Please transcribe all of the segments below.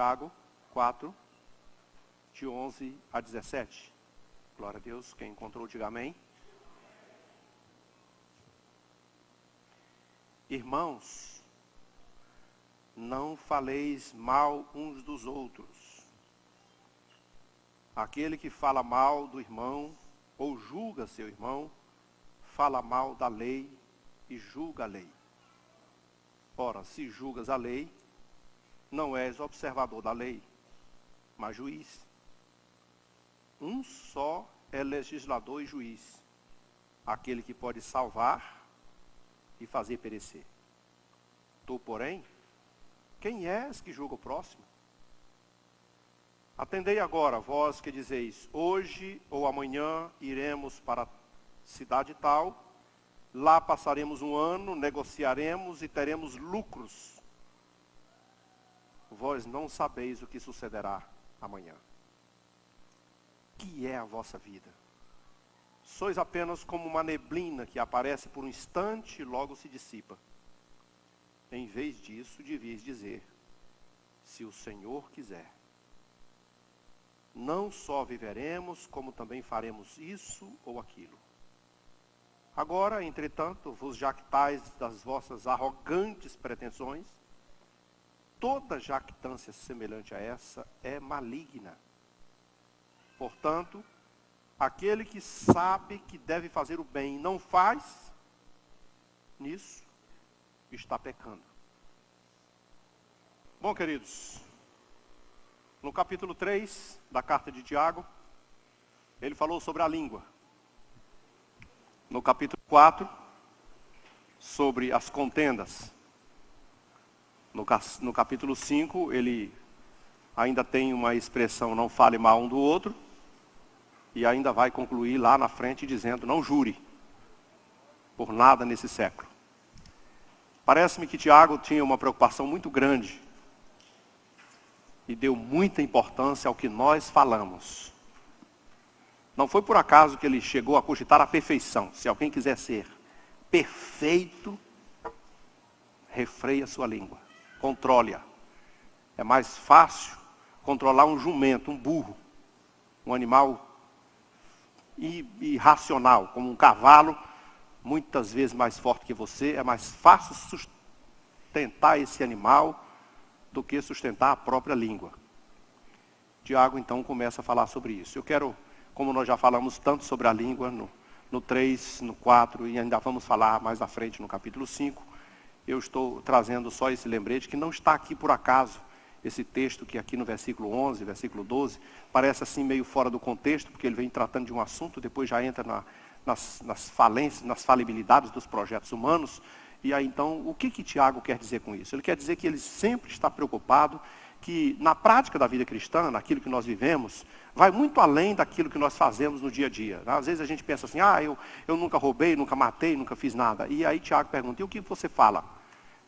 Tiago 4, de 11 a 17. Glória a Deus, quem encontrou, diga amém. Irmãos, não faleis mal uns dos outros. Aquele que fala mal do irmão, ou julga seu irmão, fala mal da lei e julga a lei. Ora, se julgas a lei, não és observador da lei, mas juiz. Um só é legislador e juiz, aquele que pode salvar e fazer perecer. Tu, porém, quem és que julga o próximo? Atendei agora, vós que dizeis, hoje ou amanhã iremos para a cidade tal, lá passaremos um ano, negociaremos e teremos lucros. Vós não sabeis o que sucederá amanhã. Que é a vossa vida? Sois apenas como uma neblina que aparece por um instante e logo se dissipa. Em vez disso, devias dizer, se o Senhor quiser. Não só viveremos, como também faremos isso ou aquilo. Agora, entretanto, vos jactais das vossas arrogantes pretensões. Toda jactância semelhante a essa é maligna. Portanto, aquele que sabe que deve fazer o bem e não faz, nisso está pecando. Bom, queridos, no capítulo 3 da carta de Tiago, ele falou sobre a língua. No capítulo 4, sobre as contendas. No capítulo 5, ele ainda tem uma expressão, não fale mal um do outro. E ainda vai concluir lá na frente dizendo, não jure por nada nesse século. Parece-me que Tiago tinha uma preocupação muito grande e deu muita importância ao que nós falamos. Não foi por acaso que ele chegou a cogitar a perfeição. Se alguém quiser ser perfeito, refreia sua língua, controle-a. É mais fácil controlar um jumento, um burro, um animal irracional, como um cavalo, muitas vezes mais forte que você. É mais fácil sustentar esse animal do que sustentar a própria língua. Tiago então começa a falar sobre isso. Eu quero, como nós já falamos tanto sobre a língua no 3, no 4 e ainda vamos falar mais à frente no capítulo 5, eu estou trazendo só esse lembrete que não está aqui por acaso. Esse texto que aqui no versículo 11, versículo 12, parece assim meio fora do contexto, porque ele vem tratando de um assunto, depois já entra nas falências, nas falibilidades dos projetos humanos. E aí então, o que Tiago quer dizer com isso? Ele quer dizer que ele sempre está preocupado que na prática da vida cristã, naquilo que nós vivemos, vai muito além daquilo que nós fazemos no dia a dia. Às vezes a gente pensa assim, eu nunca roubei, nunca matei, nunca fiz nada. E aí Tiago pergunta, e o que você fala?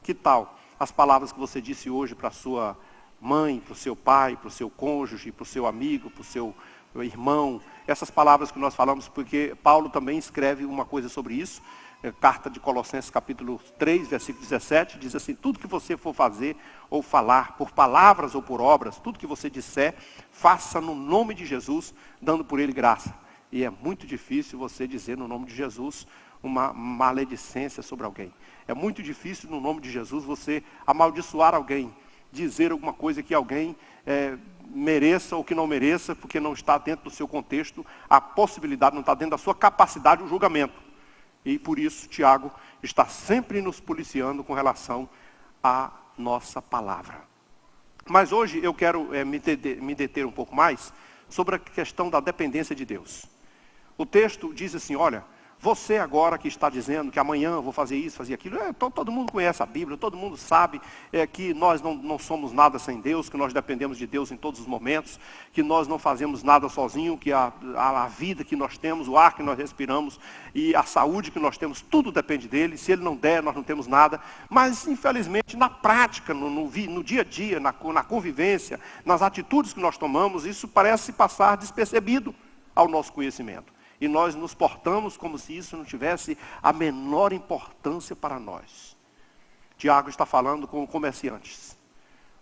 Que tal as palavras que você disse hoje para a sua mãe, para o seu pai, para o seu cônjuge, para o seu amigo, para o seu irmão? Essas palavras que nós falamos, porque Paulo também escreve uma coisa sobre isso. Carta de Colossenses capítulo 3, versículo 17, diz assim, tudo que você for fazer ou falar, por palavras ou por obras, tudo que você disser, faça no nome de Jesus, dando por ele graça. E é muito difícil você dizer no nome de Jesus uma maledicência sobre alguém. É muito difícil no nome de Jesus você amaldiçoar alguém, dizer alguma coisa que alguém mereça ou que não mereça, porque não está dentro do seu contexto, a possibilidade, não está dentro da sua capacidade, o julgamento. E por isso Tiago está sempre nos policiando com relação à nossa palavra. Mas hoje eu quero me deter um pouco mais sobre a questão da dependência de Deus. O texto diz assim, olha, você agora que está dizendo que amanhã eu vou fazer isso, fazer aquilo, todo mundo conhece a Bíblia, todo mundo sabe que nós não somos nada sem Deus, que nós dependemos de Deus em todos os momentos, que nós não fazemos nada sozinho, que a vida que nós temos, o ar que nós respiramos e a saúde que nós temos, tudo depende dele. Se ele não der, nós não temos nada. Mas, infelizmente, na prática, no dia a dia, na convivência, nas atitudes que nós tomamos, isso parece passar despercebido ao nosso conhecimento. E nós nos portamos como se isso não tivesse a menor importância para nós. Tiago está falando com comerciantes.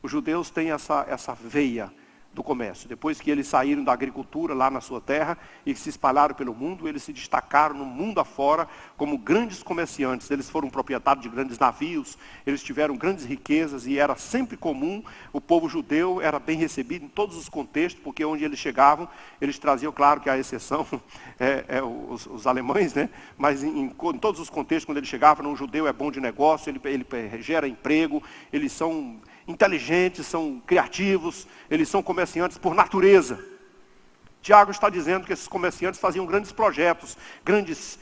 Os judeus têm essa veia do comércio. Depois que eles saíram da agricultura lá na sua terra e se espalharam pelo mundo, eles se destacaram no mundo afora como grandes comerciantes. Eles foram proprietários de grandes navios, eles tiveram grandes riquezas e era sempre comum, o povo judeu era bem recebido em todos os contextos, porque onde eles chegavam, eles traziam, claro que a exceção os alemães, né? Mas em todos os contextos, quando eles chegavam, um judeu é bom de negócio, ele gera emprego, eles são inteligentes, são criativos, eles são comerciantes por natureza. Tiago está dizendo que esses comerciantes faziam grandes projetos, grandes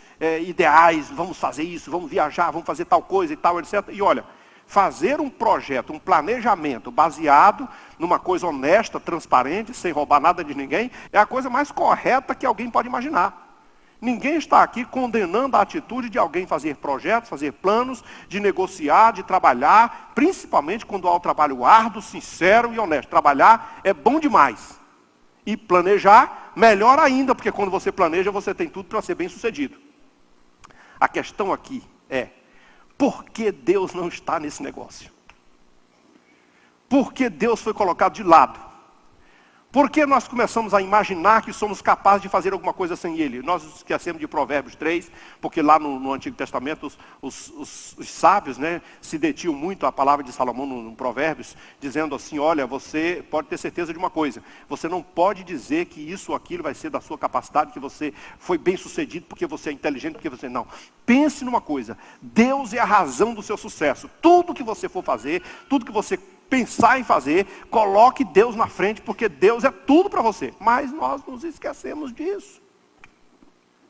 ideais, vamos fazer isso, vamos viajar, vamos fazer tal coisa e tal, etc. E olha, fazer um projeto, um planejamento baseado numa coisa honesta, transparente, sem roubar nada de ninguém, é a coisa mais correta que alguém pode imaginar. Ninguém está aqui condenando a atitude de alguém fazer projetos, fazer planos, de negociar, de trabalhar, principalmente quando há o trabalho árduo, sincero e honesto. Trabalhar é bom demais. E planejar, melhor ainda, porque quando você planeja, você tem tudo para ser bem sucedido. A questão aqui é, por que Deus não está nesse negócio? Por que Deus foi colocado de lado? Por que nós começamos a imaginar que somos capazes de fazer alguma coisa sem Ele? Nós esquecemos de Provérbios 3, porque lá no Antigo Testamento os sábios, né, se detiam muito à palavra de Salomão no Provérbios, dizendo assim, olha, você pode ter certeza de uma coisa, você não pode dizer que isso ou aquilo vai ser da sua capacidade, que você foi bem sucedido porque você é inteligente, porque você não. Pense numa coisa, Deus é a razão do seu sucesso. Tudo que você for fazer, tudo que você pensar em fazer, coloque Deus na frente, porque Deus é tudo para você. Mas nós nos esquecemos disso.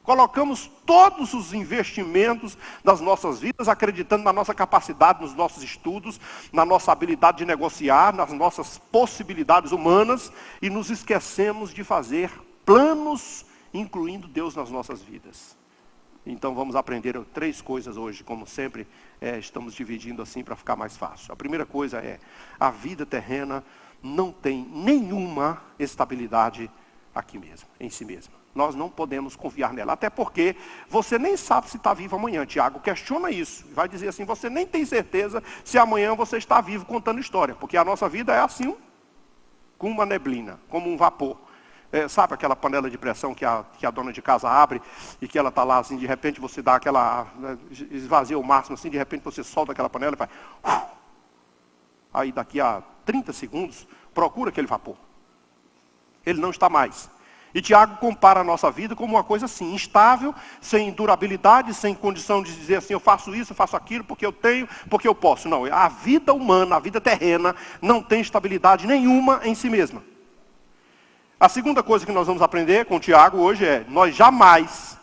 Colocamos todos os investimentos das nossas vidas, acreditando na nossa capacidade, nos nossos estudos, na nossa habilidade de negociar, nas nossas possibilidades humanas, e nos esquecemos de fazer planos, incluindo Deus nas nossas vidas. Então vamos aprender 3 coisas hoje, como sempre estamos dividindo assim para ficar mais fácil. A primeira coisa é, a vida terrena não tem nenhuma estabilidade aqui mesmo, em si mesma. Nós não podemos confiar nela, até porque você nem sabe se está vivo amanhã. Tiago questiona isso, vai dizer assim, você nem tem certeza se amanhã você está vivo contando história, porque a nossa vida é assim, como uma neblina, como um vapor. Sabe aquela panela de pressão que a dona de casa abre e que ela está lá assim, de repente você dá aquela, esvazia o máximo assim, de repente você solta aquela panela e faz, aí daqui a 30 segundos, procura aquele vapor. Ele não está mais. E Tiago compara a nossa vida como uma coisa assim, instável, sem durabilidade, sem condição de dizer assim, eu faço isso, eu faço aquilo, porque eu tenho, porque eu posso. Não, a vida humana, a vida terrena, não tem estabilidade nenhuma em si mesma. A segunda coisa que nós vamos aprender com o Tiago hoje é, nós jamais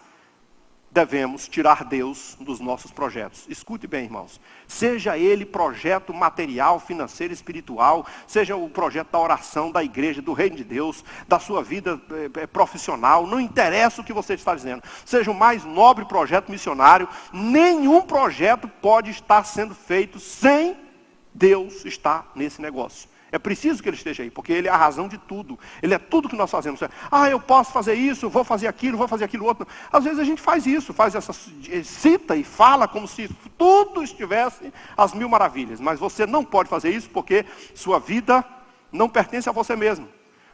devemos tirar Deus dos nossos projetos. Escute bem, irmãos. Seja ele projeto material, financeiro, espiritual, seja o projeto da oração, da igreja, do reino de Deus, da sua vida profissional, não interessa o que você está dizendo. Seja o mais nobre projeto missionário, nenhum projeto pode estar sendo feito sem Deus estar nesse negócio. É preciso que ele esteja aí, porque ele é a razão de tudo. Ele é tudo que nós fazemos. Eu posso fazer isso, vou fazer aquilo outro. Às vezes a gente faz isso, cita e fala como se tudo estivesse às mil maravilhas. Mas você não pode fazer isso porque sua vida não pertence a você mesmo.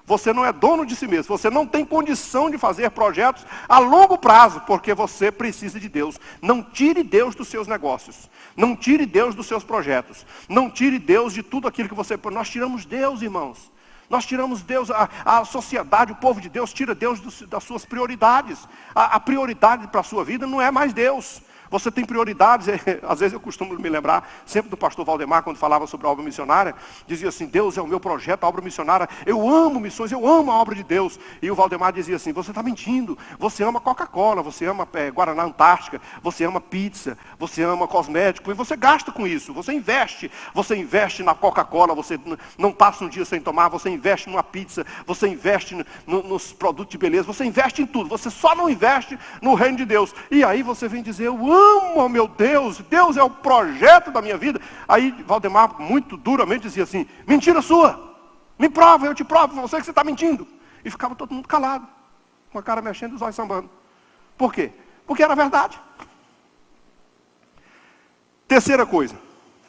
Você não é dono de si mesmo. Você não tem condição de fazer projetos a longo prazo, porque você precisa de Deus. Não tire Deus dos seus negócios. Não tire Deus dos seus projetos. Não tire Deus de tudo aquilo que você... Nós tiramos Deus, irmãos. Nós tiramos Deus, a sociedade, o povo de Deus, tira Deus das suas prioridades. A prioridade para a sua vida não é mais Deus. Você tem prioridades, às vezes eu costumo me lembrar, sempre do pastor Valdemar, quando falava sobre a obra missionária, dizia assim, Deus é o meu projeto, a obra missionária, eu amo missões, eu amo a obra de Deus. E o Valdemar dizia assim, você está mentindo, você ama Coca-Cola, você ama Guaraná Antártica, você ama pizza, você ama cosmético, e você gasta com isso, você investe na Coca-Cola, você não passa um dia sem tomar, você investe numa pizza, você investe nos produtos de beleza, você investe em tudo, você só não investe no reino de Deus. E aí você vem dizer, eu amo, meu Deus, Deus é o projeto da minha vida. Aí Valdemar muito duramente dizia assim, mentira sua, me prova, eu te provo, você que você está mentindo. E ficava todo mundo calado, com a cara mexendo e os olhos sambando. Por quê? Porque era verdade. Terceira coisa,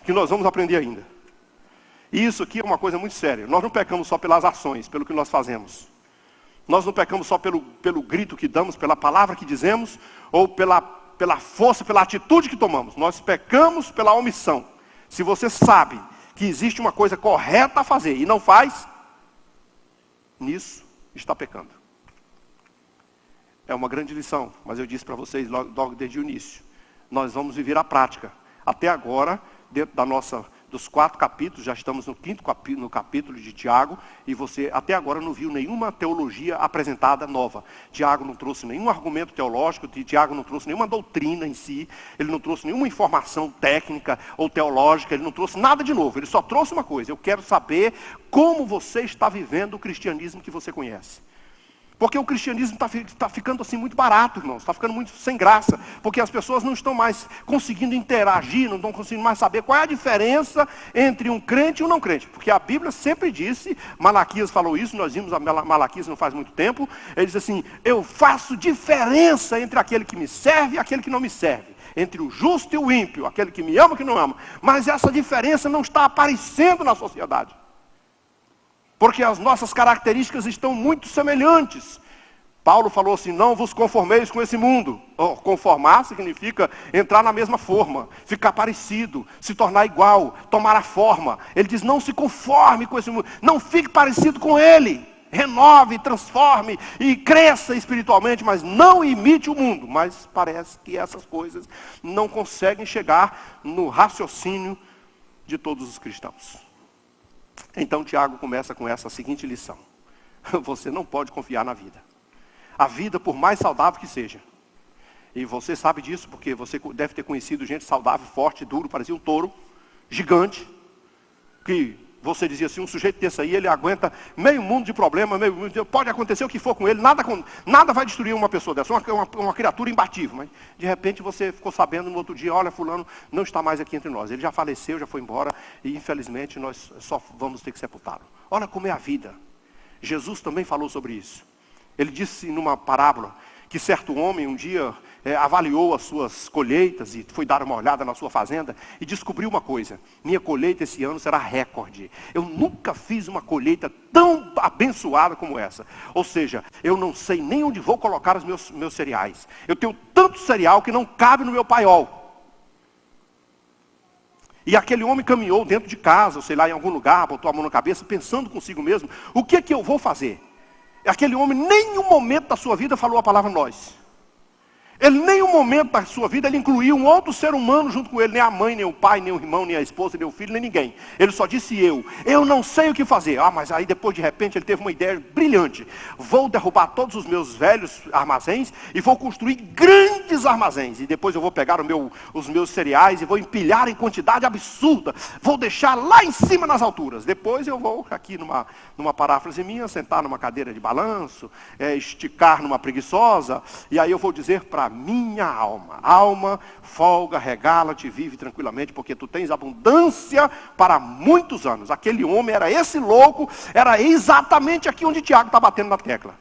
que nós vamos aprender ainda. E isso aqui é uma coisa muito séria. Nós não pecamos só pelas ações, pelo que nós fazemos. Nós não pecamos só pelo grito que damos, pela palavra que dizemos, ou pela força, pela atitude que tomamos. Nós pecamos pela omissão. Se você sabe que existe uma coisa correta a fazer e não faz, nisso está pecando. É uma grande lição, mas eu disse para vocês logo desde o início. Nós vamos viver a prática. Até agora, dentro dos 4 capítulos, já estamos no capítulo de Tiago, e você até agora não viu nenhuma teologia apresentada nova. Tiago não trouxe nenhum argumento teológico, Tiago não trouxe nenhuma doutrina em si, ele não trouxe nenhuma informação técnica ou teológica, ele não trouxe nada de novo, ele só trouxe uma coisa: eu quero saber como você está vivendo o cristianismo que você conhece. Porque o cristianismo está ficando assim muito barato, irmãos. Está ficando muito sem graça. Porque as pessoas não estão mais conseguindo interagir, não estão conseguindo mais saber qual é a diferença entre um crente e um não crente. Porque a Bíblia sempre disse, Malaquias falou isso, nós vimos a Malaquias não faz muito tempo. Ele diz assim: eu faço diferença entre aquele que me serve e aquele que não me serve. Entre o justo e o ímpio, aquele que me ama e que não ama. Mas essa diferença não está aparecendo na sociedade. Porque as nossas características estão muito semelhantes. Paulo falou assim: não vos conformeis com esse mundo. Conformar significa entrar na mesma forma, ficar parecido, se tornar igual, tomar a forma. Ele diz: não se conforme com esse mundo, não fique parecido com ele. Renove, transforme e cresça espiritualmente, mas não imite o mundo. Mas parece que essas coisas não conseguem chegar no raciocínio de todos os cristãos. Então Tiago começa com essa seguinte lição: você não pode confiar na vida. A vida, por mais saudável que seja, e você sabe disso porque você deve ter conhecido gente saudável, forte, duro, parecia um touro, gigante, que você dizia assim: um sujeito desse aí, ele aguenta meio mundo de problema, pode acontecer o que for com ele, nada vai destruir uma pessoa dessa, uma criatura imbatível. Mas de repente você ficou sabendo no outro dia: olha, fulano não está mais aqui entre nós, ele já faleceu, já foi embora, e infelizmente nós só vamos ter que sepultá-lo. Olha como é a vida. Jesus também falou sobre isso. Ele disse numa parábola que certo homem um dia avaliou as suas colheitas e foi dar uma olhada na sua fazenda e descobriu uma coisa: minha colheita esse ano será recorde. Eu nunca fiz uma colheita tão abençoada como essa. Ou seja, eu não sei nem onde vou colocar os meus cereais. Eu tenho tanto cereal que não cabe no meu paiol. E aquele homem caminhou dentro de casa, ou sei lá, em algum lugar, botou a mão na cabeça, pensando consigo mesmo: o que é que eu vou fazer? Aquele homem, em nenhum momento da sua vida, falou a palavra nós. Ele, em nenhum momento da sua vida, ele incluiu um outro ser humano junto com ele. Nem a mãe, nem o pai, nem o irmão, nem a esposa, nem o filho, nem ninguém. Ele só disse: eu não sei o que fazer. Mas aí depois, de repente, ele teve uma ideia brilhante: vou derrubar todos os meus velhos armazéns e vou construir grandes armazéns. E depois eu vou pegar os meus cereais e vou empilhar em quantidade absurda. Vou deixar lá em cima nas alturas. Depois eu vou, aqui numa paráfrase minha, sentar numa cadeira de balanço, esticar numa preguiçosa, e aí eu vou dizer para minha alma, folga, regala-te, vive tranquilamente, porque tu tens abundância para muitos anos. Aquele homem era esse louco, era exatamente aqui onde Tiago está batendo na tecla.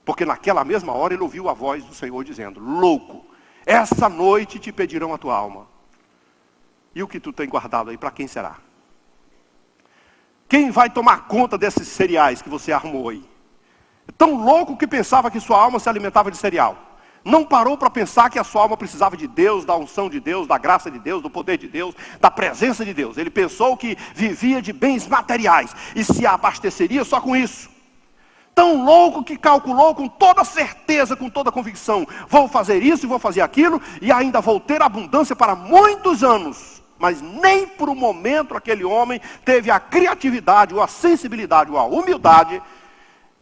Porque naquela mesma hora ele ouviu a voz do Senhor dizendo: louco, essa noite te pedirão a tua alma. E o que tu tem guardado aí, para quem será? Quem vai tomar conta desses cereais que você arrumou aí? Tão louco que pensava que sua alma se alimentava de cereal. Não parou para pensar que a sua alma precisava de Deus, da unção de Deus, da graça de Deus, do poder de Deus, da presença de Deus. Ele pensou que vivia de bens materiais e se abasteceria só com isso. Tão louco que calculou com toda certeza, com toda convicção: vou fazer isso e vou fazer aquilo, e ainda vou ter abundância para muitos anos. Mas nem por um momento aquele homem teve a criatividade, ou a sensibilidade, ou a humildade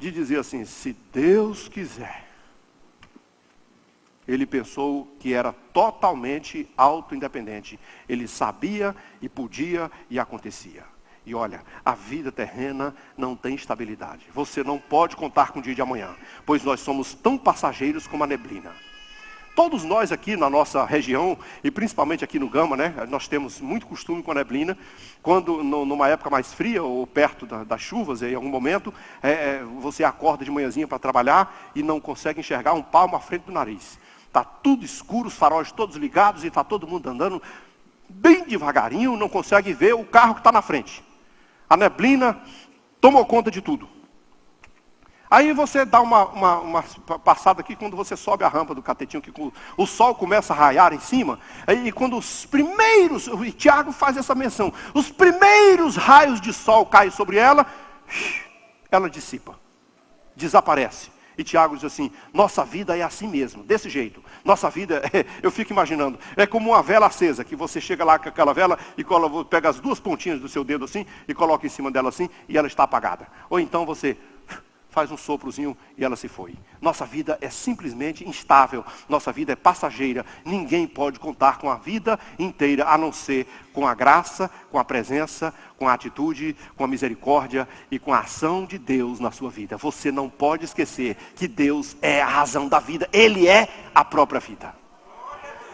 de dizer assim: se Deus quiser. Ele pensou que era totalmente auto-independente. Ele sabia e podia e acontecia. E olha, a vida terrena não tem estabilidade. Você não pode contar com o dia de amanhã, pois nós somos tão passageiros como a neblina. Todos nós aqui na nossa região, e principalmente aqui no Gama, né, nós temos muito costume com a neblina. Quando numa época mais fria, ou perto das chuvas, em algum momento, você acorda de manhãzinha para trabalhar e não consegue enxergar um palmo à frente do nariz. Está tudo escuro, os faróis todos ligados e está todo mundo andando bem devagarinho, não consegue ver o carro que está na frente. A neblina tomou conta de tudo. Aí você dá uma passada aqui, quando você sobe a rampa do catetinho, que o sol começa a raiar em cima, e quando os primeiros, o Tiago faz essa menção, os primeiros raios de sol caem sobre ela, ela dissipa, desaparece. E Tiago diz assim, nossa vida é assim mesmo, desse jeito. Nossa vida, eu fico imaginando, é como uma vela acesa, que você chega lá com aquela vela e pega as duas pontinhas do seu dedo assim, e coloca em cima dela assim, e ela está apagada. Ou então você faz um soprozinho e ela se foi. Nossa vida é simplesmente instável, nossa vida é passageira. Ninguém pode contar com a vida inteira, a não ser com a graça, com a presença, com a atitude, com a misericórdia e com a ação de Deus na sua vida. Você não pode esquecer que Deus é a razão da vida, Ele é a própria vida.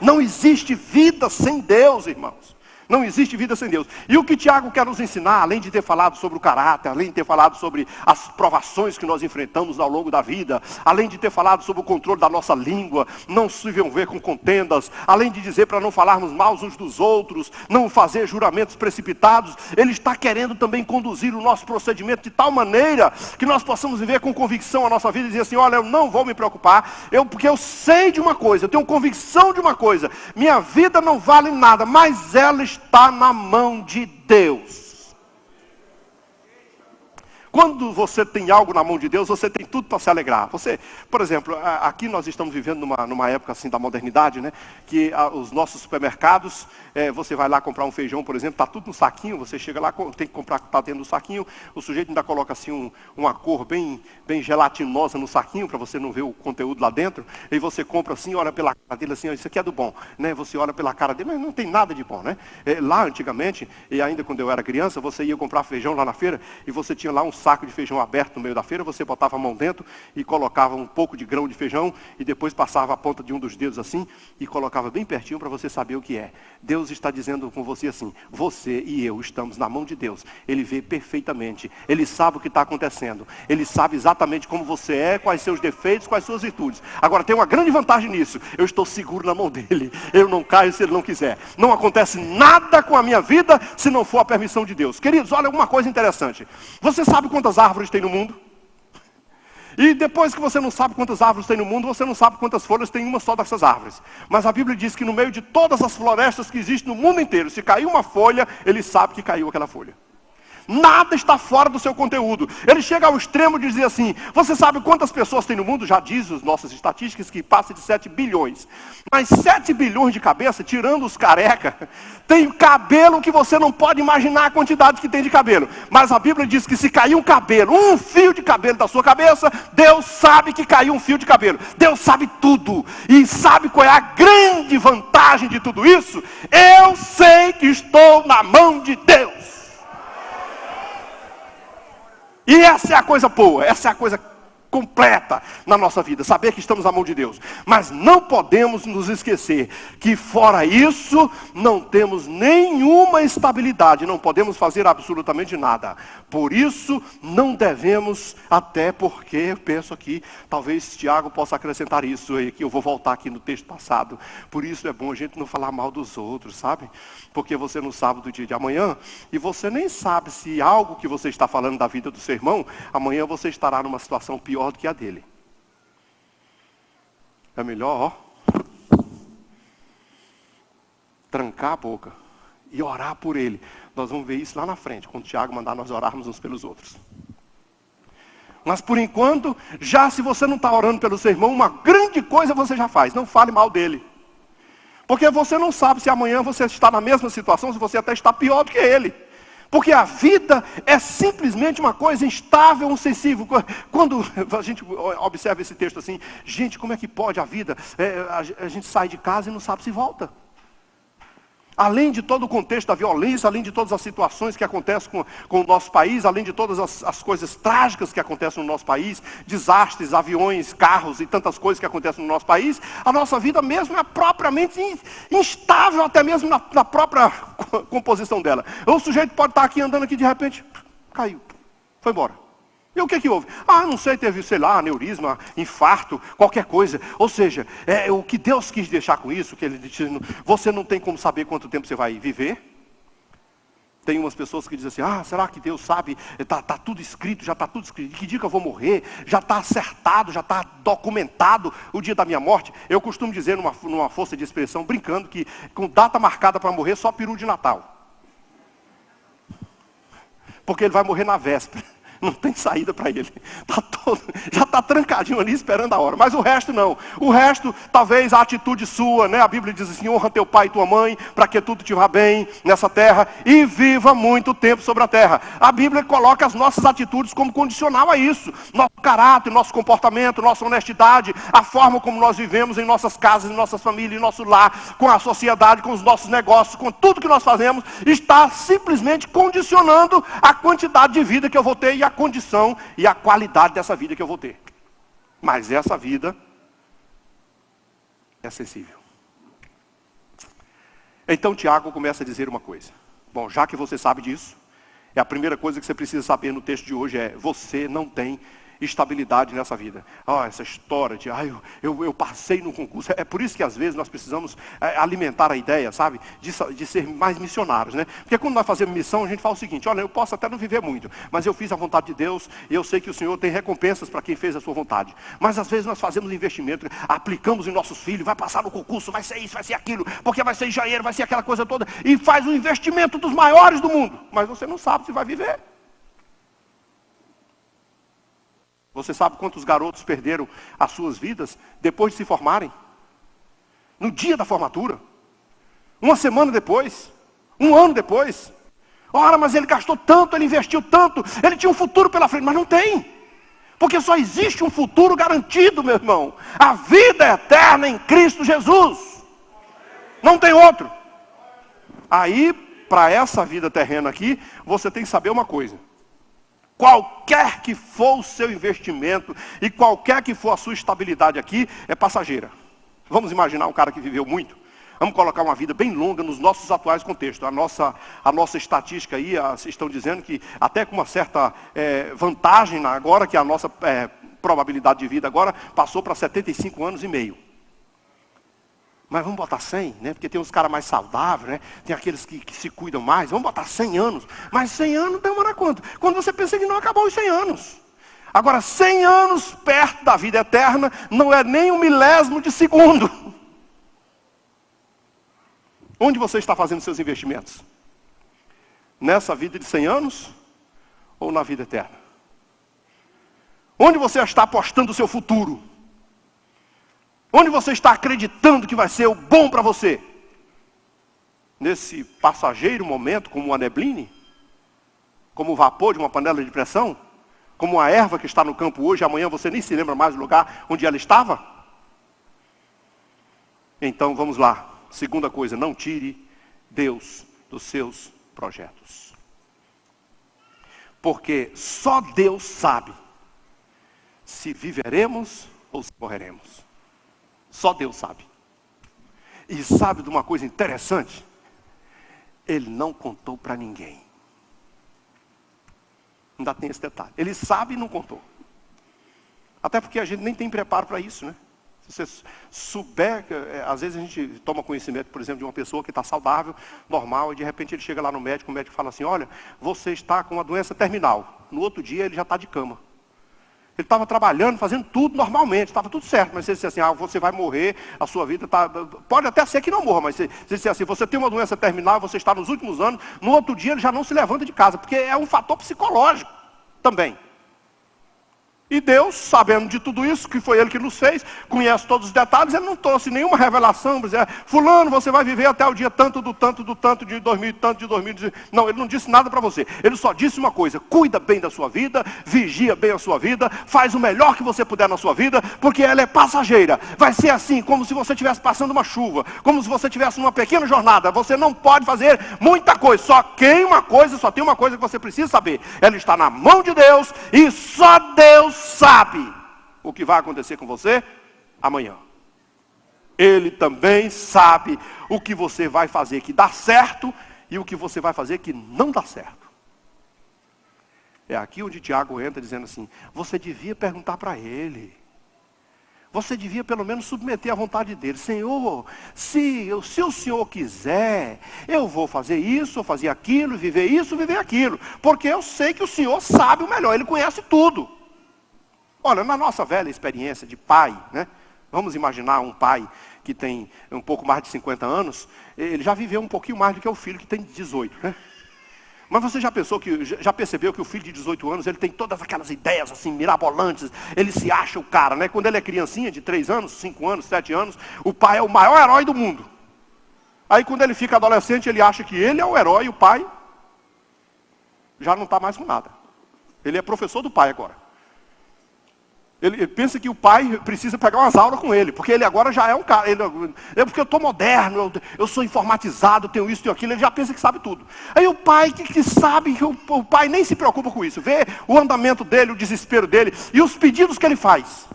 Não existe vida sem Deus, irmãos. Não existe vida sem Deus. E o que Tiago quer nos ensinar, além de ter falado sobre o caráter, além de ter falado sobre as provações que nós enfrentamos ao longo da vida, além de ter falado sobre o controle da nossa língua, não se envolver com contendas, além de dizer para não falarmos mal uns dos outros, não fazer juramentos precipitados, ele está querendo também conduzir o nosso procedimento de tal maneira que nós possamos viver com convicção a nossa vida e dizer assim, olha, eu não vou me preocupar, porque eu sei de uma coisa, eu tenho convicção de uma coisa, minha vida não vale nada, mas ela está na mão de Deus. Quando você tem algo na mão de Deus, você tem tudo para se alegrar. Você, por exemplo, aqui nós estamos vivendo numa época assim da modernidade, né? Que os nossos supermercados, você vai lá comprar um feijão, por exemplo, está tudo no saquinho, você chega lá, tem que comprar o que está dentro do saquinho, o sujeito ainda coloca assim uma cor bem gelatinosa no saquinho, para você não ver o conteúdo lá dentro, e você compra assim, olha pela cara dele assim, isso aqui é do bom, né? Você olha pela cara dele, mas não tem nada de bom, né? Lá antigamente, e ainda quando eu era criança, você ia comprar feijão lá na feira, e você tinha lá um saco de feijão aberto no meio da feira, você botava a mão dentro e colocava um pouco de grão de feijão e depois passava a ponta de um dos dedos assim e colocava bem pertinho para você saber o que é. Deus está dizendo com você assim, você e eu estamos na mão de Deus. Ele vê perfeitamente, Ele sabe o que está acontecendo, Ele sabe exatamente como você é, quais seus defeitos, quais suas virtudes. Agora tem uma grande vantagem nisso, eu estou seguro na mão dEle, eu não caio se Ele não quiser. Não acontece nada com a minha vida se não for a permissão de Deus. Queridos, olha uma coisa interessante, você sabe quantas árvores tem no mundo? E depois que você não sabe quantas árvores tem no mundo, você não sabe quantas folhas tem uma só dessas árvores. Mas a Bíblia diz que no meio de todas as florestas que existem no mundo inteiro, se cair uma folha, ele sabe que caiu aquela folha. Nada está fora do seu conteúdo. Ele chega ao extremo de dizer assim, você sabe quantas pessoas tem no mundo? Já diz as nossas estatísticas que passa de 7 bilhões. Mas 7 bilhões de cabeça, tirando os careca, tem cabelo que você não pode imaginar a quantidade que tem de cabelo. Mas a Bíblia diz que se cair um cabelo, um fio de cabelo da sua cabeça, Deus sabe que caiu um fio de cabelo. Deus sabe tudo. E sabe qual é a grande vantagem de tudo isso? Eu sei que estou na mão de Deus. E essa é a coisa boa, essa é a coisa completa na nossa vida, saber que estamos na mão de Deus. Mas não podemos nos esquecer que fora isso, não temos nenhuma estabilidade, não podemos fazer absolutamente nada. Por isso, não devemos, até porque, eu penso aqui, talvez Tiago possa acrescentar isso, e que eu vou voltar aqui no texto passado. Por isso é bom a gente não falar mal dos outros, sabe? Porque você não sabe do dia de amanhã, e você nem sabe se algo que você está falando da vida do seu irmão, amanhã você estará numa situação pior do que a dele. É melhor, trancar a boca e orar por ele. Nós vamos ver isso lá na frente, quando o Tiago mandar nós orarmos uns pelos outros. Mas por enquanto, já se você não está orando pelo seu irmão, uma grande coisa você já faz, não fale mal dele. Porque você não sabe se amanhã você está na mesma situação, se você até está pior do que ele. Porque a vida é simplesmente uma coisa instável, insensível. Quando a gente observa esse texto assim, gente, como é que pode a vida? A gente sai de casa e não sabe se volta. Além de todo o contexto da violência, além de todas as situações que acontecem com o nosso país, além de todas as coisas trágicas que acontecem no nosso país, desastres, aviões, carros e tantas coisas que acontecem no nosso país, a nossa vida mesmo é propriamente instável, até mesmo na própria composição dela. O sujeito pode estar aqui andando aqui de repente, caiu, foi embora. E o que houve? Não sei, teve, sei lá, aneurisma, infarto, qualquer coisa. Ou seja, o que Deus quis deixar com isso, que ele disse, você não tem como saber quanto tempo você vai viver. Tem umas pessoas que dizem assim, será que Deus sabe? Está tudo escrito, já está tudo escrito. Que dia que eu vou morrer? Já está acertado, já está documentado o dia da minha morte. Eu costumo dizer, numa força de expressão, brincando, que com data marcada para morrer, só peru de Natal. Porque ele vai morrer na véspera. Não tem saída para ele. Já está trancadinho ali esperando a hora. Mas o resto não. O resto, talvez a atitude sua, né? A Bíblia diz assim, honra teu pai e tua mãe, para que tudo te vá bem nessa terra e viva muito tempo sobre a terra. A Bíblia coloca as nossas atitudes como condicional a isso. Nosso caráter, nosso comportamento, nossa honestidade, a forma como nós vivemos em nossas casas, em nossas famílias, em nosso lar, com a sociedade, com os nossos negócios, com tudo que nós fazemos, está simplesmente condicionando a quantidade de vida que eu vou ter e a condição e a qualidade dessa vida que eu vou ter. Mas essa vida é sensível. Então Tiago começa a dizer uma coisa. Bom, já que você sabe disso, a primeira coisa que você precisa saber no texto de hoje é, você não tem estabilidade nessa vida. Essa história de, eu passei no concurso. É por isso que às vezes nós precisamos alimentar a ideia, sabe? De ser mais missionários, né? Porque quando nós fazemos missão, a gente fala o seguinte, olha, eu posso até não viver muito, mas eu fiz a vontade de Deus e eu sei que o Senhor tem recompensas para quem fez a sua vontade. Mas às vezes nós fazemos investimento, aplicamos em nossos filhos, vai passar no concurso, vai ser isso, vai ser aquilo, porque vai ser engenheiro, vai ser aquela coisa toda, e faz um investimento dos maiores do mundo. Mas você não sabe se vai viver. Você sabe quantos garotos perderam as suas vidas depois de se formarem? No dia da formatura? Uma semana depois? Um ano depois? Ora, mas ele gastou tanto, ele investiu tanto, ele tinha um futuro pela frente, mas não tem. Porque só existe um futuro garantido, meu irmão. A vida eterna em Cristo Jesus. Não tem outro. Aí, para essa vida terrena aqui, você tem que saber uma coisa. Qualquer que for o seu investimento e qualquer que for a sua estabilidade aqui, é passageira. Vamos imaginar um cara que viveu muito. Vamos colocar uma vida bem longa nos nossos atuais contextos. A nossa estatística aí, estão dizendo que até com uma certa vantagem agora, que a nossa probabilidade de vida agora passou para 75 anos e meio. Mas vamos botar 100, né? Porque tem uns caras mais saudáveis, né? Tem aqueles que se cuidam mais. Vamos botar 100 anos. Mas 100 anos demora quanto? Quando você pensa que não acabou os 100 anos. Agora, 100 anos perto da vida eterna não é nem um milésimo de segundo. Onde você está fazendo seus investimentos? Nessa vida de 100 anos ou na vida eterna? Onde você está apostando o seu futuro? Onde você está acreditando que vai ser o bom para você? Nesse passageiro momento, como uma neblina? Como o vapor de uma panela de pressão? Como a erva que está no campo hoje, amanhã você nem se lembra mais do lugar onde ela estava? Então vamos lá. Segunda coisa, não tire Deus dos seus projetos. Porque só Deus sabe se viveremos ou se morreremos. Só Deus sabe. E sabe de uma coisa interessante? Ele não contou para ninguém. Ainda tem esse detalhe. Ele sabe e não contou. Até porque a gente nem tem preparo para isso, né? Se você souber, às vezes a gente toma conhecimento, por exemplo, de uma pessoa que está saudável, normal, e de repente ele chega lá no médico, o médico fala assim, olha, você está com uma doença terminal. No outro dia ele já está de cama. Ele estava trabalhando, fazendo tudo normalmente, estava tudo certo, mas se ele disse assim, você vai morrer, a sua vida está... Pode até ser que não morra, mas se ele disser assim, você tem uma doença terminal, você está nos últimos anos, no outro dia ele já não se levanta de casa, porque é um fator psicológico também. E Deus, sabendo de tudo isso, que foi Ele que nos fez, conhece todos os detalhes, Ele não trouxe nenhuma revelação, dizer, fulano, você vai viver até o dia tanto, de 2000, tanto de 2000. Não, Ele não disse nada para você. Ele só disse uma coisa, cuida bem da sua vida, vigia bem a sua vida, faz o melhor que você puder na sua vida, porque ela é passageira. Vai ser assim, como se você estivesse passando uma chuva, como se você estivesse numa pequena jornada. Você não pode fazer muita coisa, só tem uma coisa que você precisa saber. Ela está na mão de Deus e só Deus sabe o que vai acontecer com você amanhã. Ele também sabe o que você vai fazer que dá certo e o que você vai fazer que não dá certo. É aqui onde Tiago entra dizendo assim, você devia perguntar para ele. Você devia pelo menos submeter à vontade dele. Senhor, se o Senhor quiser, eu vou fazer isso, vou fazer aquilo, viver isso, viver aquilo. Porque eu sei que o Senhor sabe o melhor, Ele conhece tudo. Olha, na nossa velha experiência de pai, né? Vamos imaginar um pai que tem um pouco mais de 50 anos, ele já viveu um pouquinho mais do que o filho que tem 18, né? Mas você já percebeu que o filho de 18 anos, ele tem todas aquelas ideias assim, mirabolantes, ele se acha o cara, né? Quando ele é criancinha de 3 anos, 5 anos, 7 anos, o pai é o maior herói do mundo. Aí quando ele fica adolescente, ele acha que ele é o herói e o pai já não está mais com nada. Ele é professor do pai agora. Ele pensa que o pai precisa pegar umas aulas com ele, porque ele agora já é um cara. Porque eu estou moderno, eu sou informatizado, tenho isso, tenho aquilo, ele já pensa que sabe tudo. Aí o pai que sabe, que o pai nem se preocupa com isso, vê o andamento dele, o desespero dele e os pedidos que ele faz.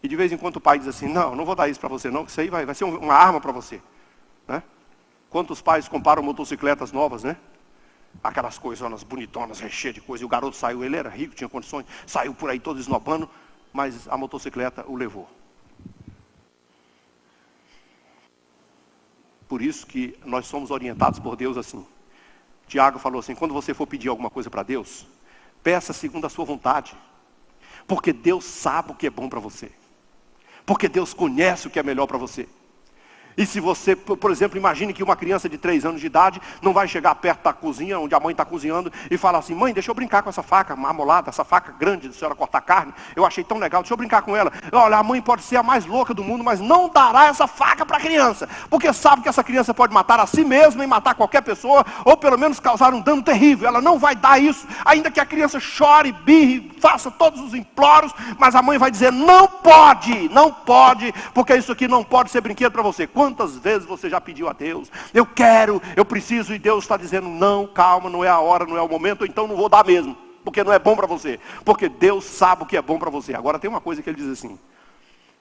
E de vez em quando o pai diz assim, não vou dar isso para você não, que isso aí vai ser uma arma para você. Né? Quantos pais comparam motocicletas novas, né? Aquelas coisonas bonitonas, cheias de coisa. E o garoto saiu, ele era rico, tinha condições, saiu por aí todo esnobando, mas a motocicleta o levou. Por isso que nós somos orientados por Deus assim. Tiago falou assim, quando você for pedir alguma coisa para Deus, peça segundo a sua vontade. Porque Deus sabe o que é bom para você. Porque Deus conhece o que é melhor para você. E se você, por exemplo, imagine que uma criança de 3 anos de idade não vai chegar perto da cozinha, onde a mãe está cozinhando, e falar assim, mãe, deixa eu brincar com essa faca amolada, essa faca grande da senhora cortar carne, eu achei tão legal, deixa eu brincar com ela. Olha, a mãe pode ser a mais louca do mundo, mas não dará essa faca para a criança, porque sabe que essa criança pode matar a si mesma e matar qualquer pessoa, ou pelo menos causar um dano terrível. Ela não vai dar isso, ainda que a criança chore, birre, faça todos os imploros, mas a mãe vai dizer, não pode, porque isso aqui não pode ser brinquedo para você. Quantas vezes você já pediu a Deus, eu quero, eu preciso, e Deus está dizendo, não, calma, não é a hora, não é o momento, ou então não vou dar mesmo, porque não é bom para você, porque Deus sabe o que é bom para você. Agora tem uma coisa que ele diz assim,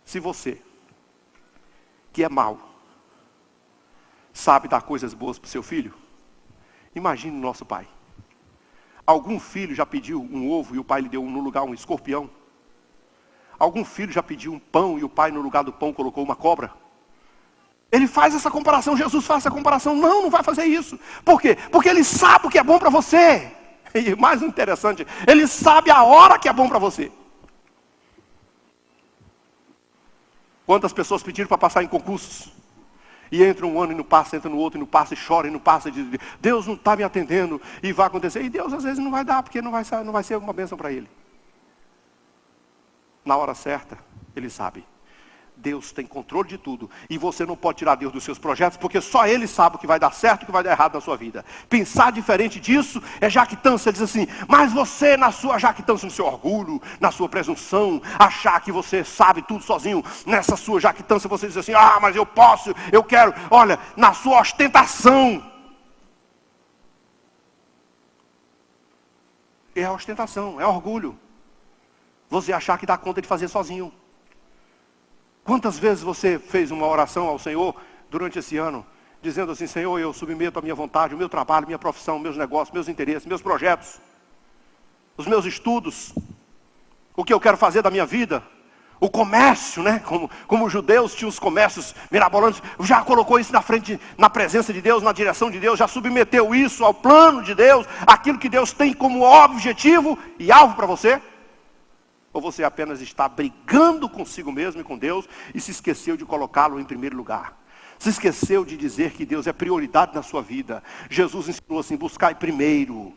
se você, que é mau, sabe dar coisas boas para o seu filho, imagine o nosso pai. Algum filho já pediu um ovo e o pai lhe deu no lugar um escorpião? Algum filho já pediu um pão e o pai no lugar do pão colocou uma cobra? Ele faz essa comparação, Jesus faz essa comparação. Não vai fazer isso. Por quê? Porque ele sabe o que é bom para você. E mais interessante, ele sabe a hora que é bom para você. Quantas pessoas pediram para passar em concursos? E entra um ano e não passa, entra no outro e não passa, e chora e não passa, e diz, Deus não está me atendendo, e vai acontecer. E Deus às vezes não vai dar, porque não vai ser uma bênção para ele. Na hora certa, ele sabe. Deus tem controle de tudo. E você não pode tirar Deus dos seus projetos, porque só Ele sabe o que vai dar certo e o que vai dar errado na sua vida. Pensar diferente disso é jactância. Ele diz assim, mas você na sua jactância, no seu orgulho, na sua presunção, achar que você sabe tudo sozinho, nessa sua jactância você diz assim, mas eu posso, eu quero. Olha, na sua ostentação. É a ostentação, é orgulho. Você achar que dá conta de fazer sozinho. Quantas vezes você fez uma oração ao Senhor durante esse ano, dizendo assim, Senhor, eu submeto a minha vontade, o meu trabalho, minha profissão, meus negócios, meus interesses, meus projetos, os meus estudos, o que eu quero fazer da minha vida, o comércio, né? Como os judeus tinham os comércios mirabolantes, já colocou isso na frente, na presença de Deus, na direção de Deus, já submeteu isso ao plano de Deus, aquilo que Deus tem como objetivo e alvo para você? Ou você apenas está brigando consigo mesmo e com Deus e se esqueceu de colocá-lo em primeiro lugar? Se esqueceu de dizer que Deus é prioridade na sua vida. Jesus ensinou assim, buscai primeiro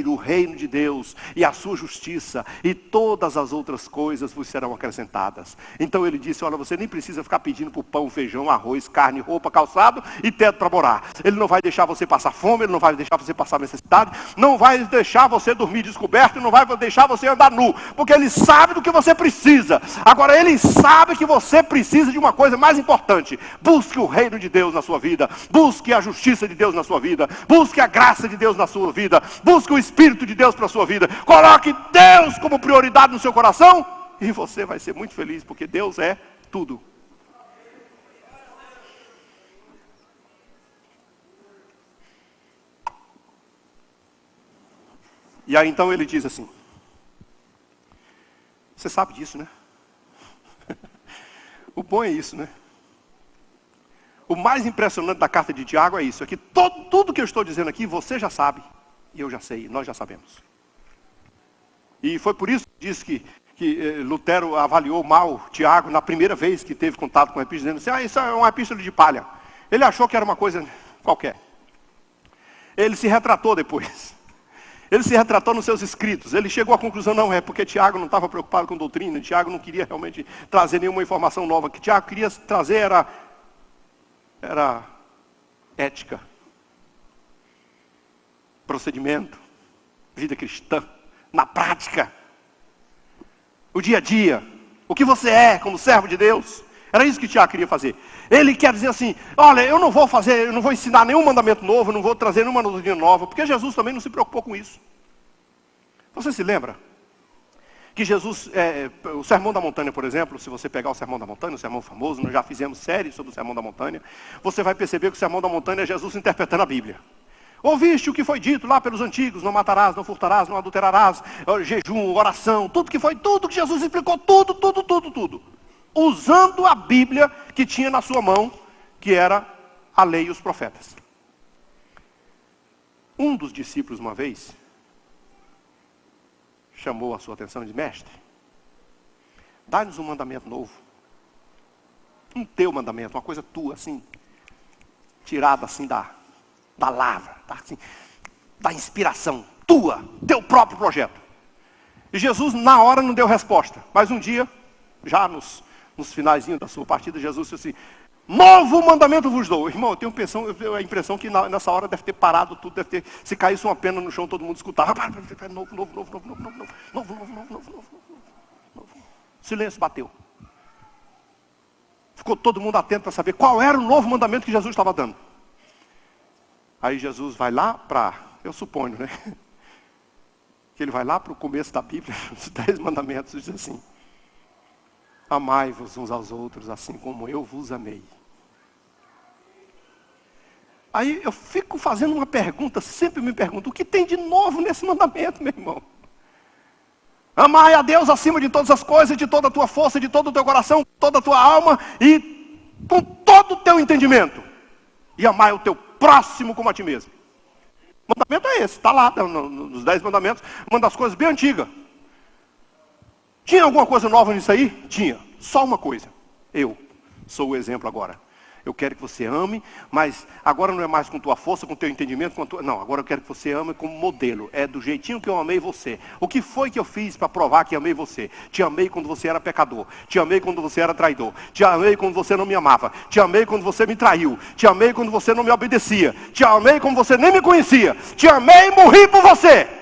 o reino de Deus e a sua justiça, e todas as outras coisas vos serão acrescentadas. Então ele disse, olha, você nem precisa ficar pedindo por pão, feijão, arroz, carne, roupa, calçado e teto para morar. Ele não vai deixar você passar fome, ele não vai deixar você passar necessidade, não vai deixar você dormir descoberto, não vai deixar você andar nu, porque ele sabe do que você precisa. Agora ele sabe que você precisa de uma coisa mais importante. Busque o reino de Deus na sua vida, busque a justiça de Deus na sua vida, busque a graça de Deus na sua vida, busque o Espírito de Deus para a sua vida, coloque Deus como prioridade no seu coração, e você vai ser muito feliz, porque Deus é tudo. E aí então ele diz assim, você sabe disso, né? O bom é isso, né? O mais impressionante da carta de Tiago é isso, é que tudo que eu estou dizendo aqui, você já sabe, e eu já sei, nós já sabemos. E foi por isso que diz que Lutero avaliou mal Tiago na primeira vez que teve contato com a epístola, dizendo assim, isso é uma epístola de palha. Ele achou que era uma coisa qualquer. Ele se retratou depois. Ele se retratou nos seus escritos. Ele chegou à conclusão, não é porque Tiago não estava preocupado com doutrina, Tiago não queria realmente trazer nenhuma informação nova. O que Tiago queria trazer era ética, procedimento, vida cristã, na prática, o dia a dia, o que você é como servo de Deus. Era isso que Tiago queria fazer. Ele quer dizer assim, olha, eu não vou ensinar nenhum mandamento novo, não vou trazer nenhuma doutrina nova, porque Jesus também não se preocupou com isso. Você se lembra que Jesus, o Sermão da Montanha, por exemplo, se você pegar o Sermão da Montanha, o sermão famoso, nós já fizemos série sobre o Sermão da Montanha, você vai perceber que o Sermão da Montanha é Jesus interpretando a Bíblia. Ouviste o que foi dito lá pelos antigos, não matarás, não furtarás, não adulterarás, jejum, oração, tudo que Jesus explicou, tudo. Usando a Bíblia que tinha na sua mão, que era a lei e os profetas. Um dos discípulos, uma vez, chamou a sua atenção e disse, mestre, dá-nos um mandamento novo. Um teu mandamento, uma coisa tua, assim, tirada assim da lavra, assim, da inspiração, tua, teu próprio projeto. E Jesus, na hora, não deu resposta. Mas um dia, já nos finalzinhos da sua partida, Jesus disse assim, novo mandamento vos dou. Irmão, eu tenho a impressão que nessa hora deve ter parado tudo, deve ter, se caísse uma pena no chão, todo mundo escutava. Novo. Silêncio bateu. Ficou todo mundo atento para saber qual era o novo mandamento que Jesus estava dando. Aí Jesus vai lá eu suponho, né? Que ele vai lá para o começo da Bíblia, os 10 mandamentos, e diz assim, amai-vos uns aos outros, assim como eu vos amei. Aí eu fico fazendo uma pergunta, sempre me pergunto, o que tem de novo nesse mandamento, meu irmão? Amai a Deus acima de todas as coisas, de toda a tua força, de todo o teu coração, toda a tua alma e com todo o teu entendimento. E amai o teu próximo como a ti mesmo. O mandamento é esse, está lá nos 10 mandamentos, uma das coisas bem antigas. Tinha alguma coisa nova nisso aí? Tinha. Só uma coisa. Eu sou o exemplo agora. Eu quero que você ame, mas agora não é mais com tua força, com teu entendimento, não, agora eu quero que você ame como modelo. É do jeitinho que eu amei você. O que foi que eu fiz para provar que amei você? Te amei quando você era pecador. Te amei quando você era traidor. Te amei quando você não me amava. Te amei quando você me traiu. Te amei quando você não me obedecia. Te amei quando você nem me conhecia. Te amei e morri por você.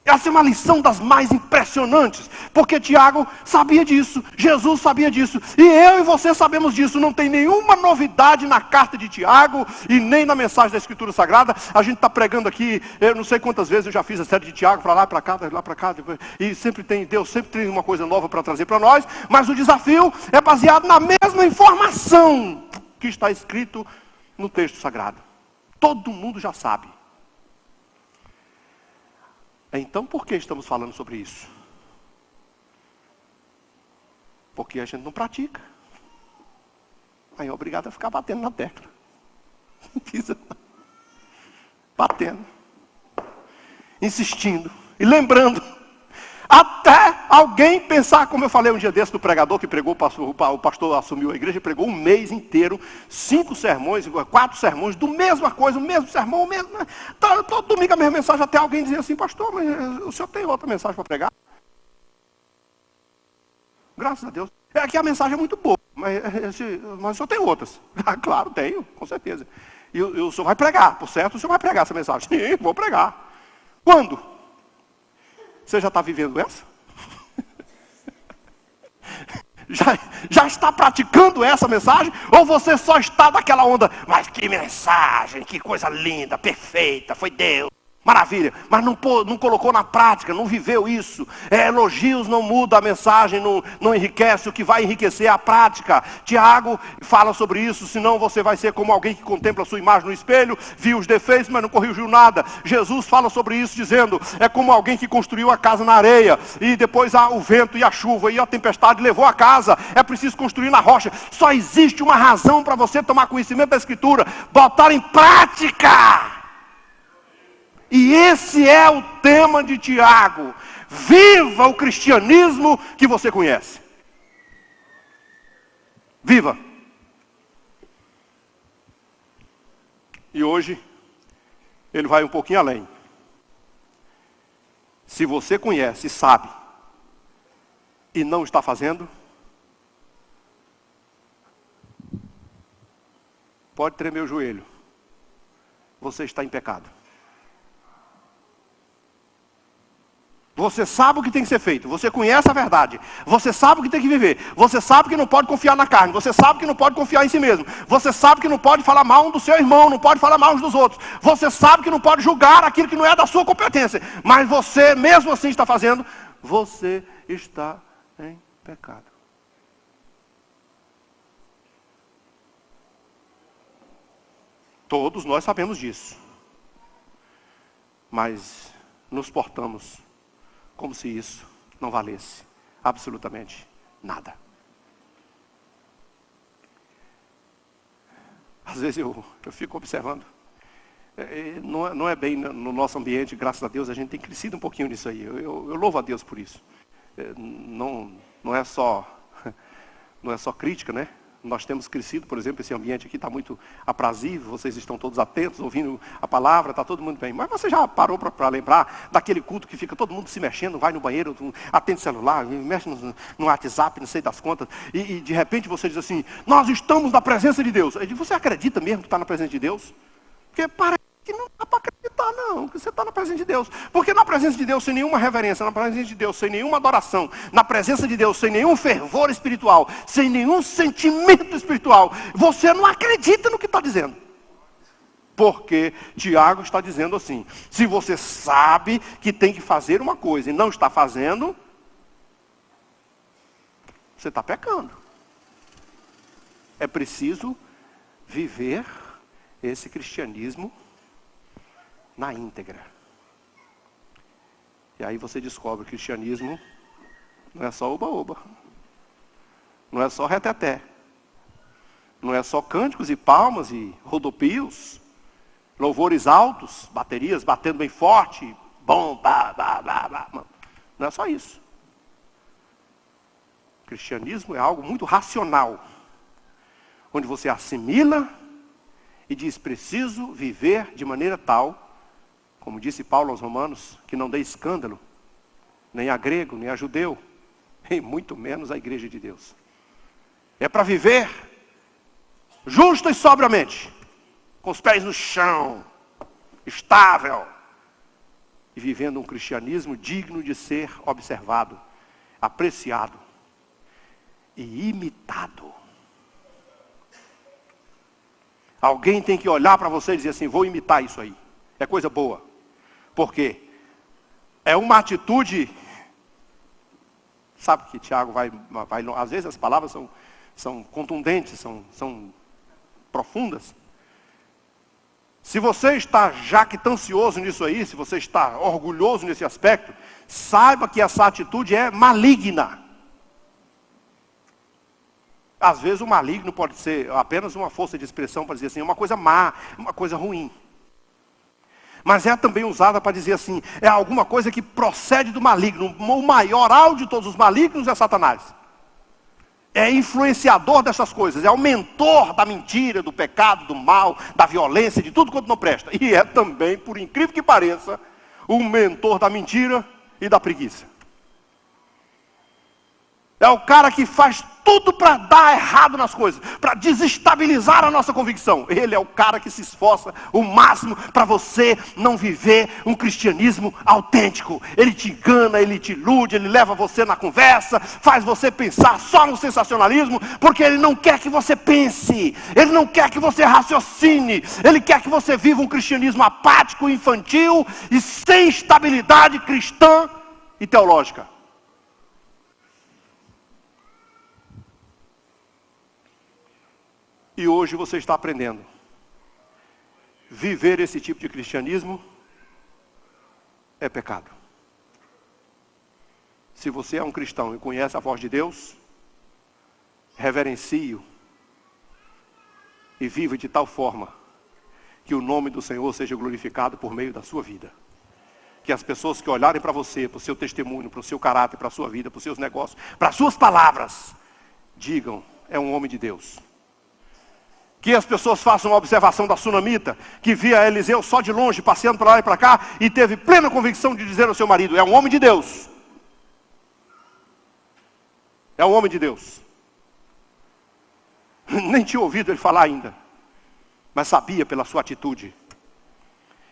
Essa é uma lição das mais impressionantes, porque Tiago sabia disso, Jesus sabia disso, e eu e você sabemos disso. Não tem nenhuma novidade na carta de Tiago, e nem na mensagem da Escritura Sagrada. A gente está pregando aqui, eu não sei quantas vezes eu já fiz a série de Tiago, para lá, para cá, e Deus sempre tem uma coisa nova para trazer para nós, mas o desafio é baseado na mesma informação que está escrito no texto sagrado. Todo mundo já sabe. Então, por que estamos falando sobre isso? Porque a gente não pratica. Aí é obrigado a ficar batendo na tecla. Batendo. Insistindo. E lembrando. Até alguém pensar, como eu falei um dia desse do pregador que pregou, o pastor assumiu a igreja, pregou um mês inteiro, 5 sermões, 4 sermões, do mesma coisa, o mesmo sermão, o mesmo. Todo domingo a mesma mensagem, até alguém dizia assim, pastor, mas o senhor tem outra mensagem para pregar? Graças a Deus. É que a mensagem é muito boa, mas o senhor tem outras. Ah, claro, tenho, com certeza. E o senhor vai pregar, por certo, o senhor vai pregar essa mensagem. Sim, vou pregar. Quando? Você já está vivendo essa? Já está praticando essa mensagem? Ou você só está naquela onda, mas que mensagem, que coisa linda, perfeita, foi Deus. Maravilha, mas não colocou na prática, não viveu isso. Elogios não mudam a mensagem, não enriquece. O que vai enriquecer é a prática. Tiago fala sobre isso, senão você vai ser como alguém que contempla a sua imagem no espelho, viu os defeitos, mas não corrigiu nada. Jesus fala sobre isso dizendo, é como alguém que construiu a casa na areia, e depois o vento e a chuva e a tempestade levou a casa. É preciso construir na rocha. Só existe uma razão para você tomar conhecimento da Escritura, botar em prática. E esse é o tema de Tiago. Viva o cristianismo que você conhece. Viva. E hoje, ele vai um pouquinho além. Se você conhece e sabe, e não está fazendo, pode tremer o joelho. Você está em pecado. Você sabe o que tem que ser feito, você conhece a verdade, você sabe o que tem que viver, você sabe que não pode confiar na carne, você sabe que não pode confiar em si mesmo, você sabe que não pode falar mal um do seu irmão, não pode falar mal uns dos outros, você sabe que não pode julgar aquilo que não é da sua competência, mas você mesmo assim está fazendo, você está em pecado. Todos nós sabemos disso, mas nos portamos como se isso não valesse absolutamente nada. Às vezes eu fico observando. Não é bem no nosso ambiente, graças a Deus, a gente tem crescido um pouquinho nisso aí. Eu louvo a Deus por isso. Não é só crítica, né? Nós temos crescido, por exemplo, esse ambiente aqui está muito aprazível, vocês estão todos atentos, ouvindo a palavra, está todo mundo bem. Mas você já parou para lembrar daquele culto que fica todo mundo se mexendo, vai no banheiro, atende o celular, mexe no WhatsApp, não sei das contas, e de repente você diz assim, nós estamos na presença de Deus. Eu digo, você acredita mesmo que está na presença de Deus? Porque parece que não dá para acreditar não, que você está na presença de Deus. Porque na presença de Deus sem nenhuma reverência, na presença de Deus sem nenhuma adoração, na presença de Deus sem nenhum fervor espiritual, sem nenhum sentimento espiritual, você não acredita no que está dizendo. Porque Tiago está dizendo assim, se você sabe que tem que fazer uma coisa e não está fazendo, você está pecando. É preciso viver esse cristianismo na íntegra. E aí você descobre que o cristianismo não é só oba-oba. Não é só reteté. Não é só cânticos e palmas e rodopios, louvores altos, baterias batendo bem forte, bom, bah, bah, bah, bah. Não é só isso. O cristianismo é algo muito racional, onde você assimila e diz, preciso viver de maneira tal, como disse Paulo aos Romanos, que não dê escândalo, nem a grego, nem a judeu, e muito menos a igreja de Deus. É para viver justa e sobriamente, com os pés no chão, estável, e vivendo um cristianismo digno de ser observado, apreciado e imitado. Alguém tem que olhar para você e dizer assim, vou imitar isso aí. É coisa boa. Por quê? É uma atitude. Sabe que Tiago vai às vezes as palavras são contundentes, são profundas. Se você está jactancioso nisso aí, se você está orgulhoso nesse aspecto, saiba que essa atitude é maligna. Às vezes o maligno pode ser apenas uma força de expressão para dizer assim, uma coisa má, uma coisa ruim. Mas é também usada para dizer assim, é alguma coisa que procede do maligno. O maior de todos os malignos é Satanás. É influenciador dessas coisas, é o mentor da mentira, do pecado, do mal, da violência, de tudo quanto não presta. E é também, por incrível que pareça, o mentor da mentira e da preguiça. É o cara que faz tudo para dar errado nas coisas, para desestabilizar a nossa convicção. Ele é o cara que se esforça o máximo para você não viver um cristianismo autêntico. Ele te engana, ele te ilude, ele leva você na conversa, faz você pensar só no sensacionalismo, porque ele não quer que você pense, ele não quer que você raciocine, ele quer que você viva um cristianismo apático, infantil e sem estabilidade cristã e teológica. E hoje você está aprendendo. Viver esse tipo de cristianismo é pecado. Se você é um cristão e conhece a voz de Deus, reverencie-o e viva de tal forma que o nome do Senhor seja glorificado por meio da sua vida. Que as pessoas que olharem para você, para o seu testemunho, para o seu caráter, para a sua vida, para os seus negócios, para as suas palavras, digam, é um homem de Deus. Que as pessoas façam uma observação da sunamita, que via Eliseu só de longe, passeando para lá e para cá, e teve plena convicção de dizer ao seu marido, é um homem de Deus. É um homem de Deus. Nem tinha ouvido ele falar ainda, mas sabia pela sua atitude.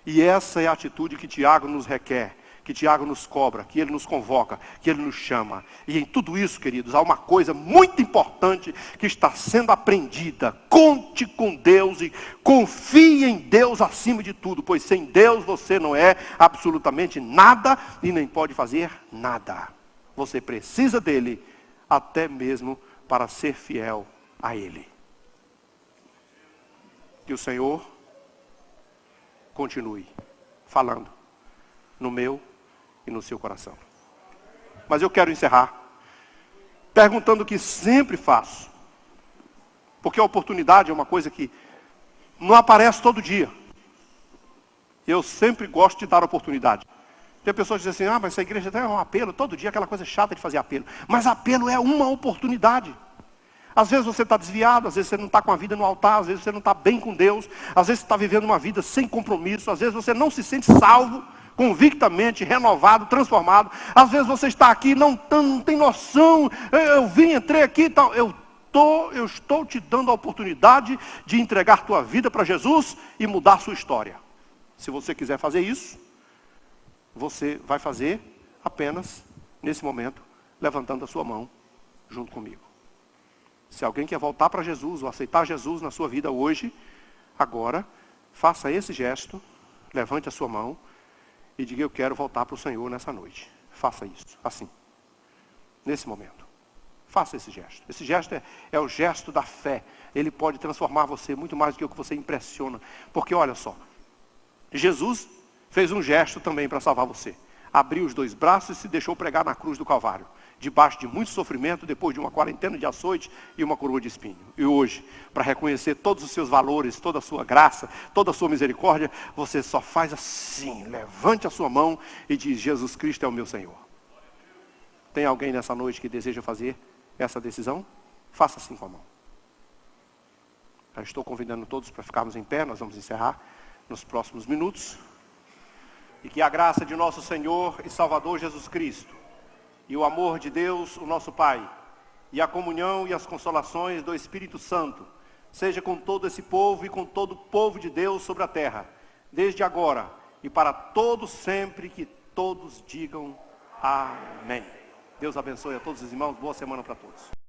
E essa é a atitude que Tiago nos requer, que Tiago nos cobra, que ele nos convoca, que ele nos chama. E em tudo isso, queridos, há uma coisa muito importante que está sendo aprendida. Conte com Deus e confie em Deus acima de tudo, pois sem Deus você não é absolutamente nada e nem pode fazer nada. Você precisa dele até mesmo para ser fiel a ele. Que o Senhor continue falando no meu e no seu coração. Mas eu quero encerrar perguntando o que sempre faço, porque a oportunidade é uma coisa que não aparece todo dia. Eu sempre gosto de dar oportunidade. Tem pessoas que dizem assim, mas essa igreja tem um apelo, todo dia aquela coisa chata de fazer apelo. Mas apelo é uma oportunidade. Às vezes você está desviado, às vezes você não está com a vida no altar, às vezes você não está bem com Deus, às vezes você está vivendo uma vida sem compromisso, às vezes você não se sente salvo, convictamente, renovado, transformado. Às vezes você está aqui e não tem noção, entrei aqui e tal. Eu estou te dando a oportunidade de entregar tua vida para Jesus e mudar a sua história. Se você quiser fazer isso, você vai fazer apenas, nesse momento, levantando a sua mão junto comigo. Se alguém quer voltar para Jesus ou aceitar Jesus na sua vida hoje, agora, faça esse gesto, levante a sua mão e diga, eu quero voltar para o Senhor nessa noite. Faça isso, assim, nesse momento. Faça esse gesto. Esse gesto é o gesto da fé. Ele pode transformar você muito mais do que o que você impressiona. Porque olha só, Jesus fez um gesto também para salvar você. Abriu os dois braços e se deixou pregar na cruz do Calvário. Debaixo de muito sofrimento, depois de uma quarentena de açoite e uma coroa de espinho. E hoje, para reconhecer todos os seus valores, toda a sua graça, toda a sua misericórdia, você só faz assim, levante a sua mão e diz, Jesus Cristo é o meu Senhor. Tem alguém nessa noite que deseja fazer essa decisão? Faça assim com a mão. Eu estou convidando todos para ficarmos em pé, nós vamos encerrar nos próximos minutos. E que a graça de nosso Senhor e Salvador Jesus Cristo, e o amor de Deus, o nosso Pai, e a comunhão e as consolações do Espírito Santo, seja com todo esse povo e com todo o povo de Deus sobre a terra, desde agora e para todos sempre, que todos digam amém. Deus abençoe a todos os irmãos, boa semana para todos.